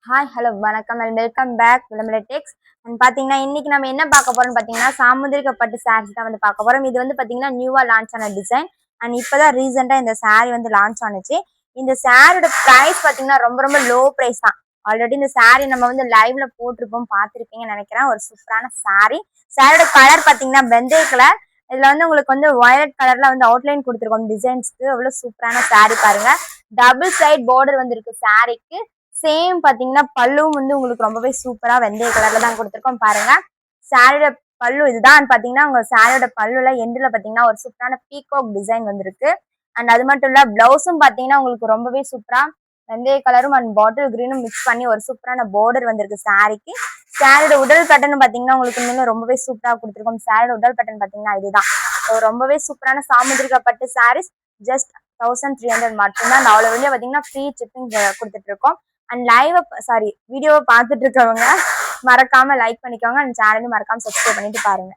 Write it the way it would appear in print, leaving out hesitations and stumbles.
Hi hello வணக்கம் and welcome back விளம்பர டெக்ஸ் and பார்த்தீங்கன்னா இன்னைக்கு நம்ம என்ன பார்க்க போறோம்னு பார்த்தீங்கன்னா சாமுதிரிக பட்டு சாரீஸ் தான் வந்து பார்க்க போறோம். இது வந்து பார்த்தீங்கன்னா நியூவா லான்ச் ஆன டிசைன் அண்ட் இப்போதான் ரீசெண்டா இந்த சாரீ வந்து லான்ச் ஆனிச்சு. இந்த சாரியோட ப்ரைஸ் பார்த்தீங்கன்னா ரொம்ப ரொம்ப லோ ப்ரைஸ் தான். ஆல்ரெடி இந்த சாரீ நம்ம வந்து லைவ்ல போட்டிருப்போம், பார்த்துருப்பீங்கன்னு நினைக்கிறேன். ஒரு சூப்பரான சாரியோட கலர் பார்த்தீங்கன்னா வெந்தய கலர். இதுல வந்து உங்களுக்கு வந்து வயலட் கலர்ல வந்து அவுட்லைன் கொடுத்துருக்கோம் டிசைன்ஸ்க்கு. அவ்வளவு சூப்பரான சாரீ பாருங்க. டபுள் சைட் பார்டர் வந்து இருக்கு சாரீக்கு. சேம் பாத்தீங்கன்னா பல்லுவும் வந்து உங்களுக்கு ரொம்பவே சூப்பரா வெந்தய கலர்ல தான் கொடுத்துருக்கோம் பாருங்க. சாரியோட பல்லு இதுதான் பாத்தீங்கன்னா உங்க சாரியோட பல்லுல எண்டுல பாத்தீங்கன்னா ஒரு சூப்பரான பீகாக் டிசைன் வந்திருக்கு. அண்ட் அது மட்டும் இல்ல பிளவுஸும் பாத்தீங்கன்னா உங்களுக்கு ரொம்பவே சூப்பரா வெந்தய கலரும் அண்ட் பாட்டில் கிரீனும் மிக்ஸ் பண்ணி ஒரு சூப்பரான பார்டர் வந்திருக்கு சாரிக்கு. சாரியோட உடல் பேட்டர்ன் பாத்தீங்கன்னா உங்களுக்கு இன்னும் ரொம்பவே சூப்பரா கொடுத்துருக்கோம். சாரியோட உடல் பேட்டர்ன் பாத்தீங்கன்னா இதுதான் ரொம்பவே சூப்பரான சாமுதிரிகா பட்டு சாரீஸ். ஜஸ்ட் 1300 மட்டும்தான். அவ்வளவு வெளியே பாத்தீங்கன்னா ஃப்ரீ ஷிப்பிங் கொடுத்துட்டு இருக்கோம். அண்ட் வீடியோவை பார்த்துட்டு இருக்கவங்க மறக்காம லைக் பண்ணிக்கோங்க அண்ட் சேனலையும் மறக்காம சப்ஸ்கிரைப் பண்ணிட்டு பாருங்க.